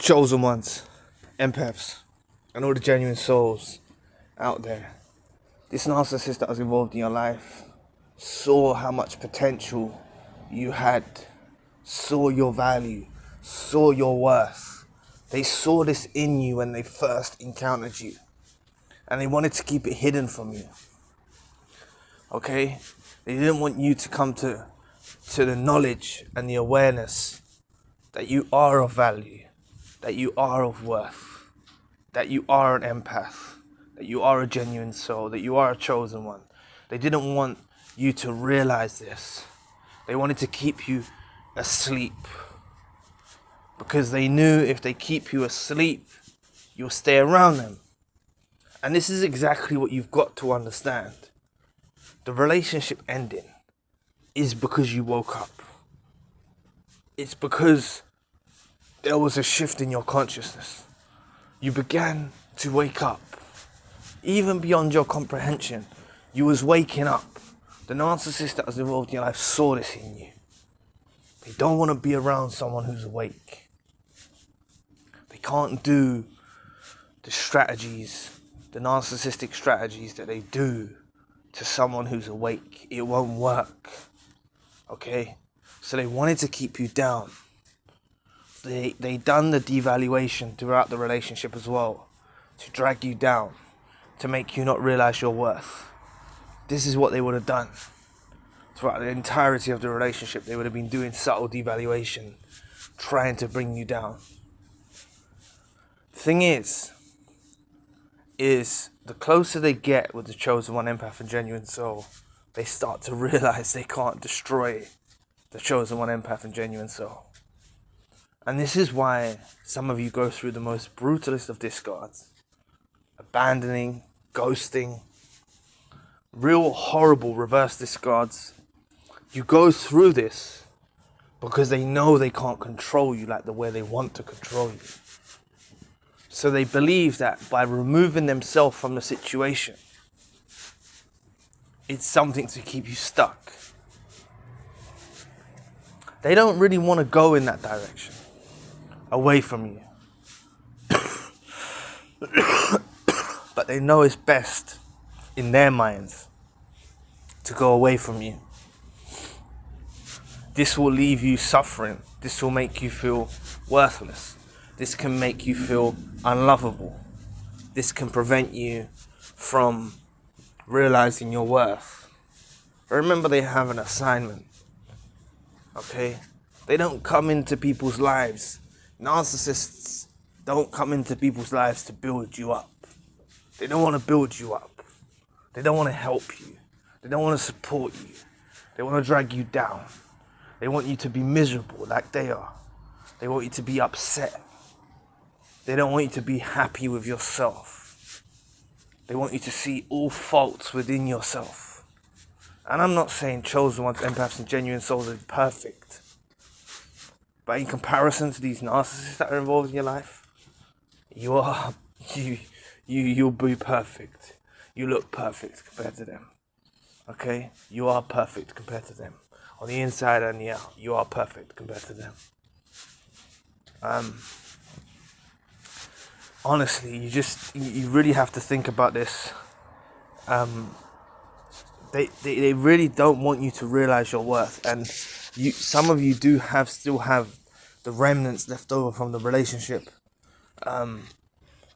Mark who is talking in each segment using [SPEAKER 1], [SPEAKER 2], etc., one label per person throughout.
[SPEAKER 1] chosen ones, empaths, and all the genuine souls out there. This narcissist that was involved in your life saw how much potential you had, saw your value, saw your worth. They saw this in you when they first encountered you, and they wanted to keep it hidden from you. Okay? They didn't want you to come to the knowledge and the awareness that you are of value, that you are of worth, that you are an empath, that you are a genuine soul, that you are a chosen one. They didn't want you to realize this. They wanted to keep you asleep, because they knew if they keep you asleep, you'll stay around them. And this is exactly what you've got to understand. The relationship ending is because you woke up. It's because there was a shift in your consciousness. You began to wake up. Even beyond your comprehension, you was waking up. The narcissist that was involved in your life saw this in you. They don't want to be around someone who's awake. They can't do the strategies, the narcissistic strategies that they do to someone who's awake. It won't work. Okay? So they wanted to keep you down. They done the devaluation throughout the relationship as well, to drag you down, to make you not realize your worth. This is what they would have done throughout the entirety of the relationship. They would have been doing subtle devaluation, trying to bring you down. The thing is the closer they get with the chosen one, empath and genuine soul, they start to realize they can't destroy the chosen one, empath and genuine soul. And this is why some of you go through the most brutalist of discards. Abandoning, ghosting, real horrible reverse discards. You go through this because they know they can't control you like the way they want to control you. So they believe that by removing themselves from the situation, it's something to keep you stuck. They don't really want to go in that direction, away from you. But they know it's best in their minds to go away from you. This will leave you suffering. This will make you feel worthless. This can make you feel unlovable. This can prevent you from realizing your worth. Remember, they have an assignment. Okay? They don't come into people's lives. Narcissists don't come into people's lives to build you up. They don't want to build you up. They don't want to help you. They don't want to support you. They want to drag you down. They want you to be miserable like they are. They want you to be upset. They don't want you to be happy with yourself. They want you to see all faults within yourself. And I'm not saying chosen ones, empaths and genuine souls are perfect. But in comparison to these narcissists that are involved in your life, you'll be perfect. You look perfect compared to them. Okay? You are perfect compared to them. On the inside and the out, you are perfect compared to them. Honestly, you really have to think about this. They really don't want you to realize your worth, and some of you still have the remnants left over from the relationship,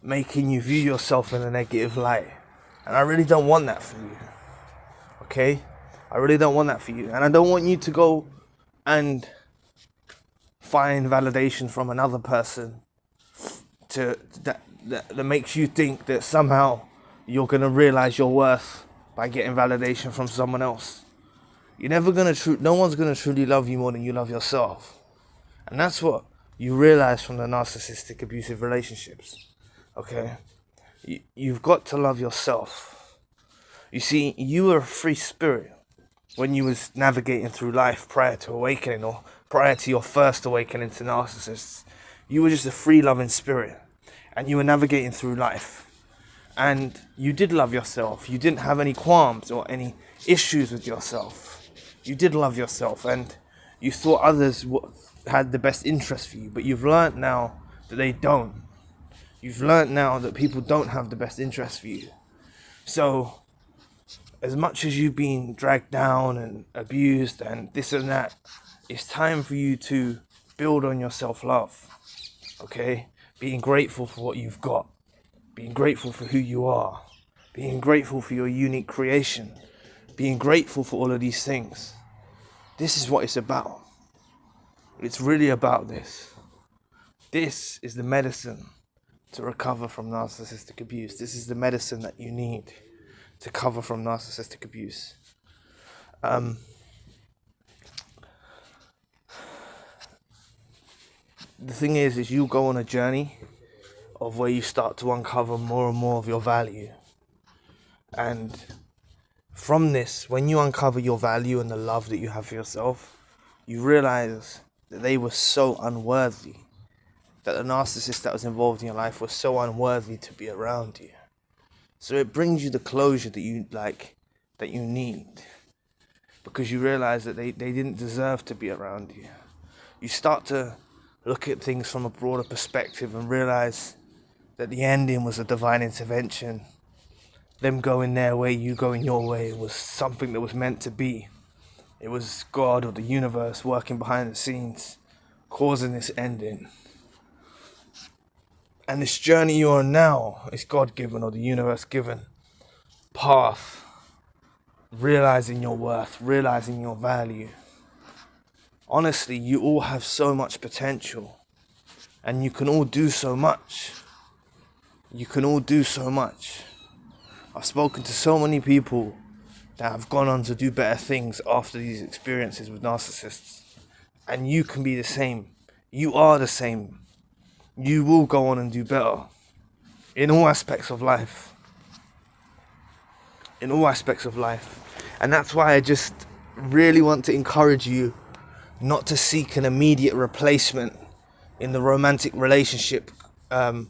[SPEAKER 1] making you view yourself in a negative light. And I really don't want that for you. Okay? I really don't want that for you. And I don't want you to go and find validation from another person that makes you think that somehow you're going to realize your worth by getting validation from someone else. No one's going to truly love you more than you love yourself. And that's what you realize from the narcissistic abusive relationships. Okay? You've got to love yourself. You see, you were a free spirit when you was navigating through life prior to awakening, or prior to your first awakening to narcissists. You were just a free loving spirit, and you were navigating through life, and you did love yourself. You didn't have any qualms or any issues with yourself. You did love yourself, and you thought others had the best interest for you. But you've learned now that they don't. You've learned now that people don't have the best interest for you. So, as much as you've been dragged down and abused and this and that, it's time for you to build on your self-love, okay? Being grateful for what you've got, being grateful for who you are, being grateful for your unique creation, being grateful for all of these things. This is what it's about. It's really about this. This is the medicine to recover from narcissistic abuse. This is the medicine that you need to recover from narcissistic abuse. The thing is you go on a journey of where you start to uncover more and more of your value. And from this, when you uncover your value and the love that you have for yourself, you realize that they were so unworthy, that the narcissist that was involved in your life was so unworthy to be around you. So it brings you the closure that you need, because you realize that they didn't deserve to be around you. You start to look at things from a broader perspective and realize that the ending was a divine intervention. Them going their way, you going your way, was something that was meant to be. It was God or the universe working behind the scenes, causing this ending. And this journey you're on now is God-given or the universe-given path. Realizing your worth, realizing your value. Honestly, you all have so much potential. And you can all do so much. You can all do so much. I've spoken to so many people that have gone on to do better things after these experiences with narcissists. And you can be the same. You are the same. You will go on and do better. In all aspects of life. In all aspects of life. And that's why I just really want to encourage you not to seek an immediate replacement in the romantic relationship kind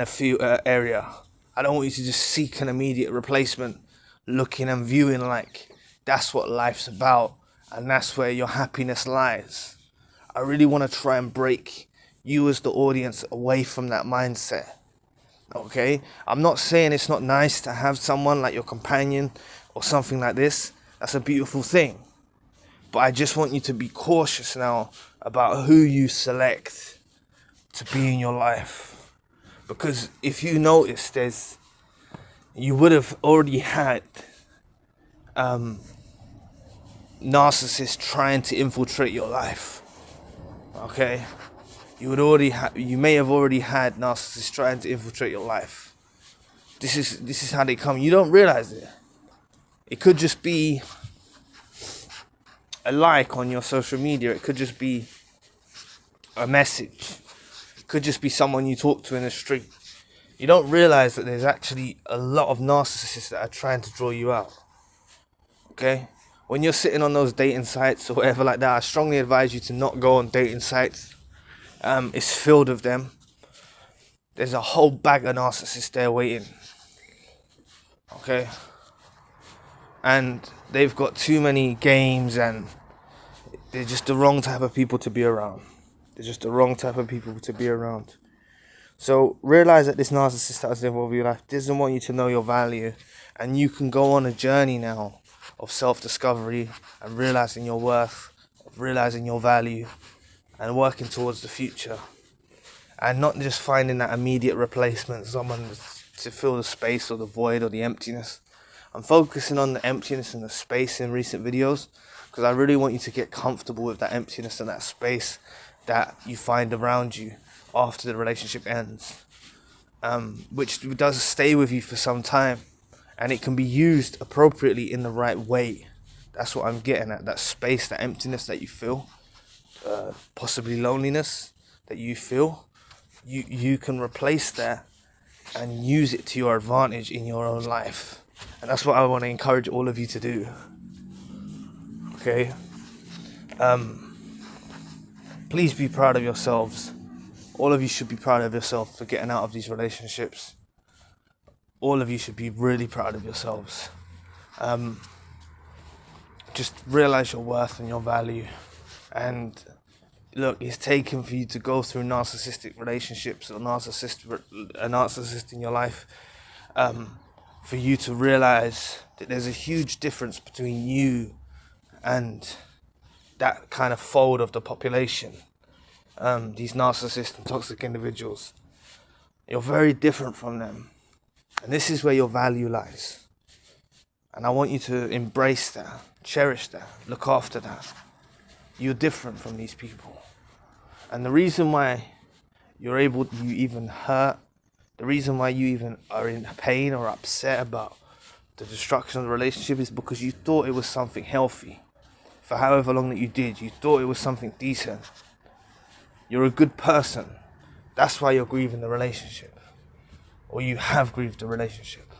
[SPEAKER 1] of area. I don't want you to just seek an immediate replacement, looking and viewing like that's what life's about and that's where your happiness lies. I really want to try and break you as the audience away from that mindset. Okay? I'm not saying it's not nice to have someone like your companion or something like this. That's a beautiful thing. But I just want you to be cautious now about who you select to be in your life. Because if you notice, you would have already had narcissists trying to infiltrate your life. Okay? You may have already had narcissists trying to infiltrate your life. This is how they come. You don't realize it. It could just be a like on your social media. It could just be a message. It could just be someone you talk to in the street. You don't realize that there's actually a lot of narcissists that are trying to draw you out. Okay? When you're sitting on those dating sites or whatever like that, I strongly advise you to not go on dating sites. It's filled with them. There's a whole bag of narcissists there waiting. Okay? And they've got too many games and they're just the wrong type of people to be around. They're just the wrong type of people to be around. So realize that this narcissist that was involved in your life doesn't want you to know your value. And you can go on a journey now of self-discovery and realizing your worth, of realizing your value and working towards the future. And not just finding that immediate replacement, someone to fill the space or the void or the emptiness. I'm focusing on the emptiness and the space in recent videos because I really want you to get comfortable with that emptiness and that space that you find around you after the relationship ends, which does stay with you for some time, and it can be used appropriately in the right way. That's what I'm getting at, that space, that emptiness that you feel, possibly loneliness that you feel. You can replace that and use it to your advantage in your own life. And that's what I want to encourage all of you to do. Okay? Please be proud of yourselves. All of you should be proud of yourself for getting out of these relationships. All of you should be really proud of yourselves. Just realize your worth and your value. And look, it's taken for you to go through narcissistic relationships or a narcissist in your life, for you to realize that there's a huge difference between you and that kind of fold of the population. These narcissist and toxic individuals, you're very different from them, and this is where your value lies. And I want you to embrace that, cherish that, look after that. You're different from these people. And the reason why you even hurt, the reason why you even are in pain or upset about the destruction of the relationship is because you thought it was something healthy. For however long that you did, you thought it was something decent. You're a good person. That's why you're grieving the relationship. Or you have grieved the relationship.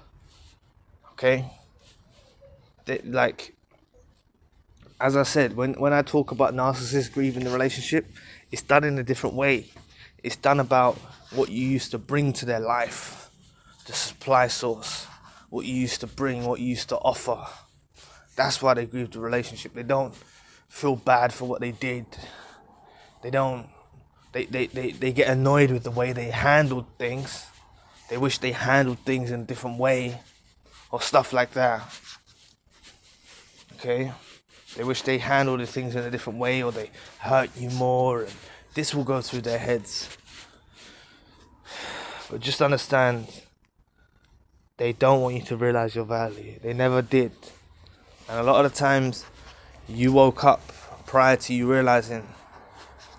[SPEAKER 1] Okay? Like, as I said, when I talk about narcissists grieving the relationship, it's done in a different way. It's done about what you used to bring to their life, the supply source, what you used to bring, what you used to offer. That's why they grieve the relationship. They don't feel bad for what they did. They get annoyed with the way they handled things. They wish they handled things in a different way or stuff like that. Okay? They wish they handled the things in a different way, or they hurt you more, and this will go through their heads. But just understand, they don't want you to realize your value. They never did. And a lot of the times, you woke up prior to you realizing,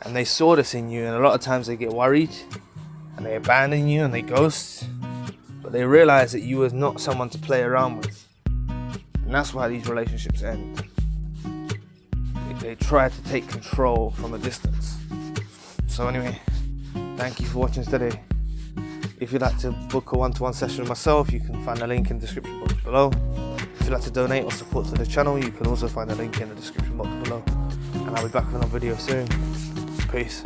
[SPEAKER 1] and they saw this in you, and a lot of times they get worried, and they abandon you, and they ghost. But they realize that you was not someone to play around with. And that's why these relationships end. They try to take control from a distance. So anyway, thank you for watching today. If you'd like to book a one-to-one session with myself, you can find the link in the description box below. If you'd like to donate or support to the channel, you can also find the link in the description box below. And I'll be back with another video soon. Peace.